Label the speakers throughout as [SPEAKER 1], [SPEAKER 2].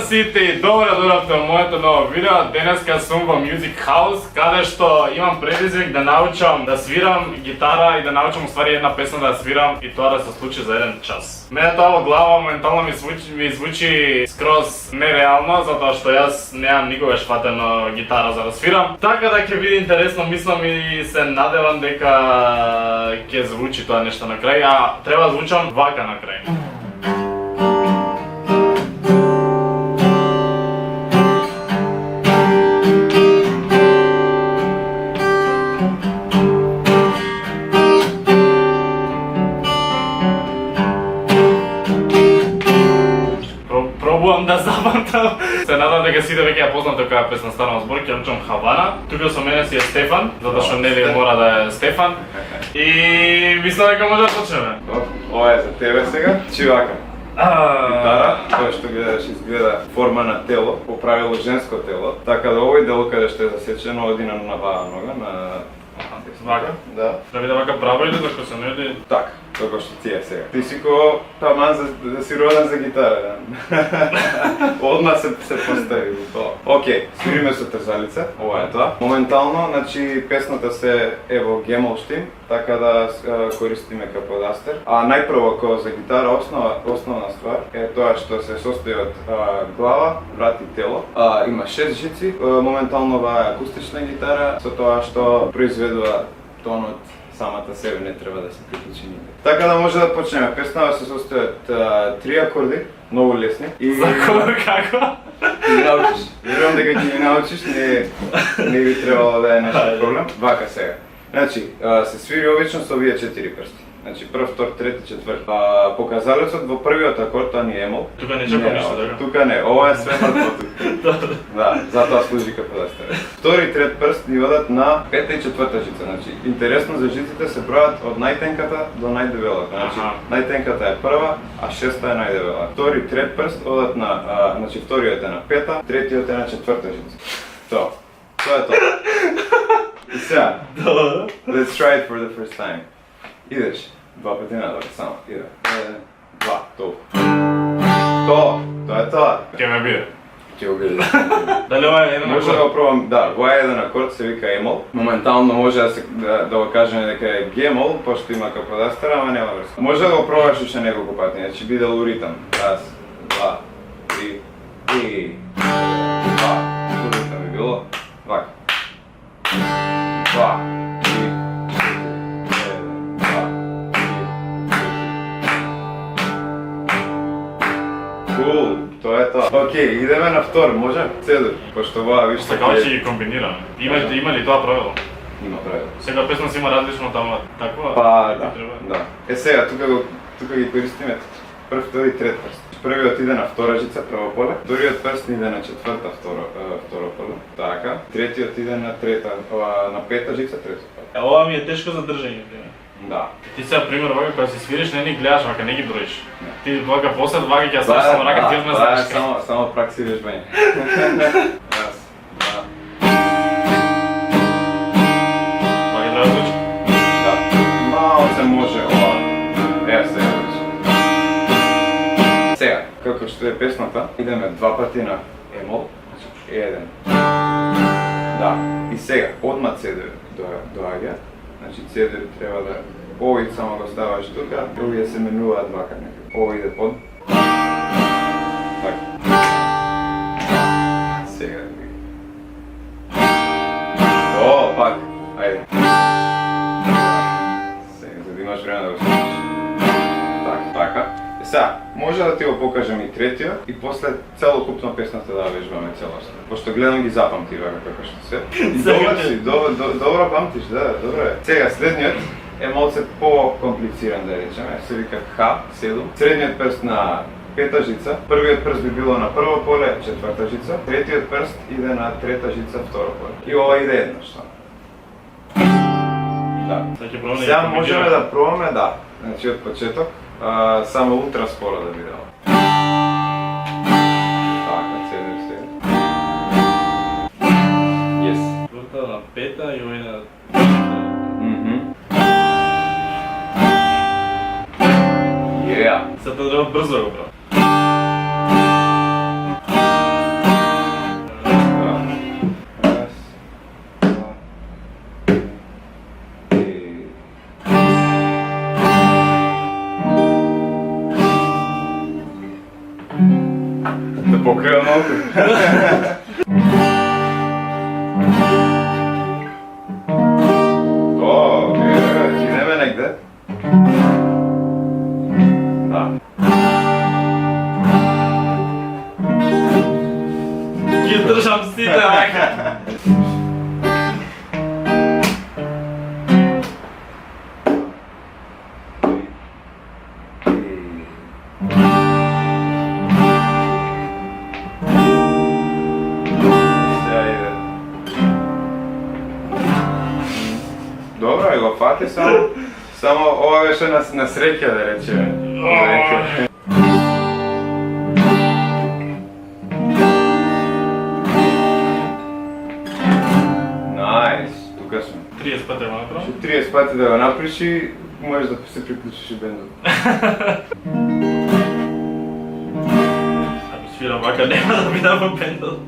[SPEAKER 1] сите, добре дојдовте во моето ново видео. Денеска сум во Music House, каде што имам предизвик да научам да свирам гитара и да научам уствари една песна да ја свирам и тоа да се случи за еден час. Мене тоа во глава моментално ми звучи скроз нереално, затоа што јас неам никогаш фатено гитара за да свирам. Така да ќе биде интересно, мислам и се надевам дека ќе звучи тоа нешто на крај, а треба да звучам вака на крај. Пробувам да запамтам. Се надам дека сите веќе ја познавте која песна станува збор, ќе научам Хавана. Тука со мене си е Стефан, затоа што нели мора да е Стефан. И мислам дека може да почнеме.
[SPEAKER 2] Ова е за тебе сега. Чивака. Гитара, тоа што гледаш изгледа форма на тело, по правило женско тело. Така да овој дел каде што е засечено оди на ваа нога, на
[SPEAKER 1] Вака?
[SPEAKER 2] Да.
[SPEAKER 1] Да биде вака право или дека се не иде?
[SPEAKER 2] Така, како што ти е сега. Ти си ко таман да си роден за гитара. Одма се постави тоа. Океј, свириме со трзалица. Ова е тоа. Моментално, значи песната се е во Гемолштин, така да користиме каподастер. А најпрво ко за гитара основна ствар е тоа што се состои од глава, врат и тело. Има 6 жици. Моментално ова е акустична гитара со тоа што произведува тонот самата себе, не треба да се приклучи нигде. Така да може да почнеме. Песната се состои од 3 акорди, многу лесни.
[SPEAKER 1] За кога како?
[SPEAKER 2] Ги научиш. Верувам дека ќе ги научиш, не би требало да е нешто проблем. Вака сега. Значи, се свири обично со овие 4 прсти. Значи, прв, втор, трети, четврти. Показалецот во првиот акорд, тоа ни е емол.
[SPEAKER 1] Тука не чекам ништо, дека?
[SPEAKER 2] Тука не, ова е све мртво тука. Да, затоа служи каподастер. Втори и трет прст ни одат на пета и четврта жица. Значи, интересно за жиците се бројат од најтенката до најдебелата. Значи, најтенката е прва, а шеста е најдебела. Втори и трет прст одат на, значи вториот е на пета, третиот е на четврта жица. Тоа е тоа. И сега, let's try it for the first time. Идеш, два пати надолу, само, иде. Два, толку. Тоа е тоа.
[SPEAKER 1] Ќе ме биде.
[SPEAKER 2] Ќе го биде.
[SPEAKER 1] Дали ова е еден
[SPEAKER 2] Може да го пробам, да, ова е еден акорд, се вика емол. Моментално може да го кажеме дека е гемол, пошто има каподастер, ама нема врска. Може да го пробаш уште неколку пати, значи биде уритам. Раз, два, три, и... Два, уритам би било. Вака. Два, три, тоа е тоа. Океј, идеме на втор, може? Цедур, пошто ова виж
[SPEAKER 1] Така ќе ги комбинираме. Има ли тоа правило?
[SPEAKER 2] Има правило.
[SPEAKER 1] Сега песна си има различно тама таква?
[SPEAKER 2] Па, да. Сега, тука ги користиме прв, втори и трет прст. Првиот иде на втора жица, прво поле, вториот прст иде на четврта, второ поле. Така, третиот иде на трета, на пета жица, трето поле.
[SPEAKER 1] Ова ми е тешко за држање.
[SPEAKER 2] Да.
[SPEAKER 1] Ти сега, пример, вака, кога си свириш, не ни гледаш, вака, не ги броиш. Ти вака послед вака ќе ставиш само рака, ти одме знаеш.
[SPEAKER 2] Само пракси вежбање. Раз, два.
[SPEAKER 1] Вака треба да звучи?
[SPEAKER 2] Да. Мало се може ова. Ева сега звучи. Сега, како што е песната, идеме два пати на емол, значи еден. Да. И сега, одма цедур доаѓа. Значи цедур треба да... Овој само го ставаш тука, овие се менуваат вака некако. Овој иде под. Така. Сега да ви... Пак. Ајде. Сега, за да имаш време да го слушаш. Така. Сега, може да ти го покажем и третиот и после целокупно песната да вежбаме целосно. Пошто гледам ги запамти вака како што се. И добро си, добро памтиш, да, добро е. Сега, следниот е малце по-комплициран да речеме, се вика H7. Средниот прст на пета жица, првиот прст би било на прво поле, четврта жица, третиот прст иде на трета жица, второ поле. И ова иде еднашто. Да. Сега можеме да пробаме, да. Значи од почеток, само ултра споро да биде ова. Така, цедер сега. Yes.
[SPEAKER 1] Турта на пета и овој на...
[SPEAKER 2] Yeah.
[SPEAKER 1] Сега треба брзо да го правам.
[SPEAKER 2] Да покрива малко. О, идеме негде. Да.
[SPEAKER 1] Ги држам сите вака.
[SPEAKER 2] Добро, го фати само ова беше на среќа да речеме. Најс, тука сме.
[SPEAKER 1] 30 пати го направам.
[SPEAKER 2] 30 пати да го направиш и можеш да се приклучиш и бендот.
[SPEAKER 1] Ако свирам вака, нема да бидам во бендот.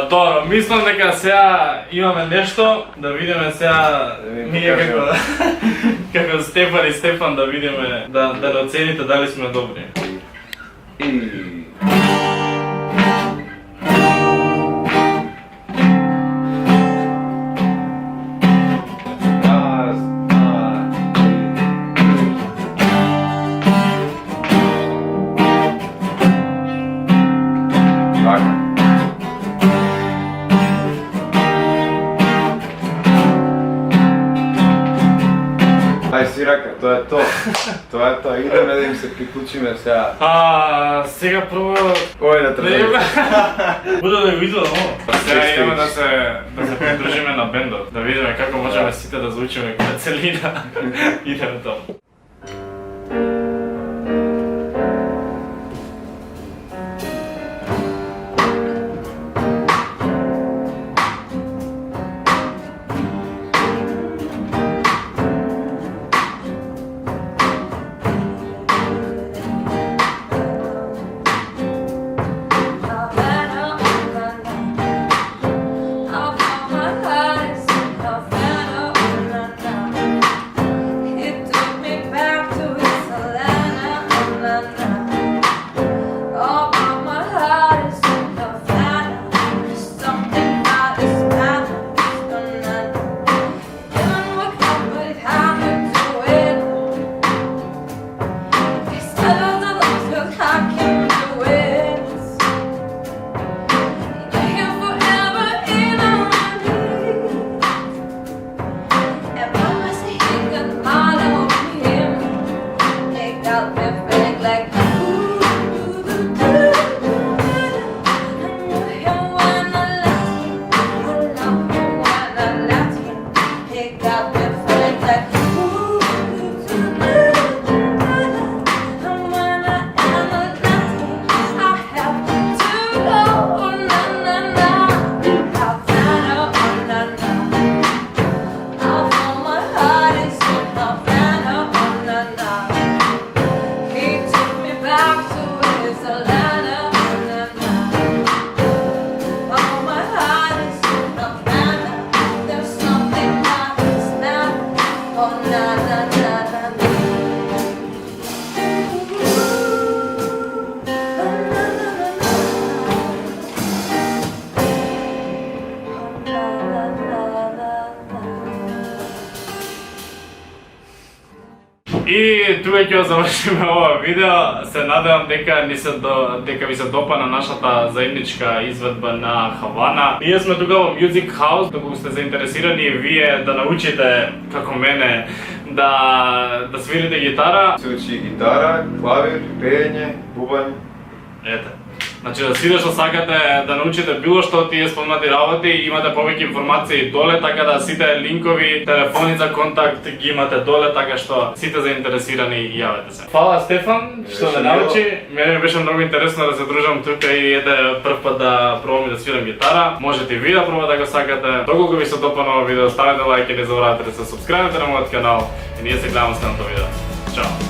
[SPEAKER 1] Добро, мислам дека сега имаме нешто, да видиме сега ние како Стефан и Стефан да видиме, да не оцените дали сме добри.
[SPEAKER 2] И... Ај си рака, тоа е тоа. Тоа е тоа, идеме да им се приклучиме сега.
[SPEAKER 1] Сега прво...
[SPEAKER 2] Ој да требаме.
[SPEAKER 1] Буду да го извадам ово. Сега идеме да се придружиме на бендот, да видиме како можеме сите да звучиме како целина. Идеме тоа. И тука ќе завршиме ова видео. Се надевам дека ви се допана нашата заедничка изведба на Хавана. Ние сме тука во Music House, доколку сте заинтересирани и вие да научите како мене да свирите гитара.
[SPEAKER 2] Се учи гитара, клавир, пеење, бубање.
[SPEAKER 1] Ете. Значи да сите што сакате да научите било што од тие спомнати работи, имате повеќе информации доле, така да сите линкови, телефони за контакт ги имате доле, така што сите заинтересирани јавете се. Фала Стефан што ме научи. Мене беше многу интересно да се дружам тука и прв пат да пробам да свирам гитара. Можете и ви да пробате ако сакате. Доколку ви се допана ова видео, ставете лайк и не заборавате да се субскрайбите на мојот канал и ние се гледаме следното видео. Чао!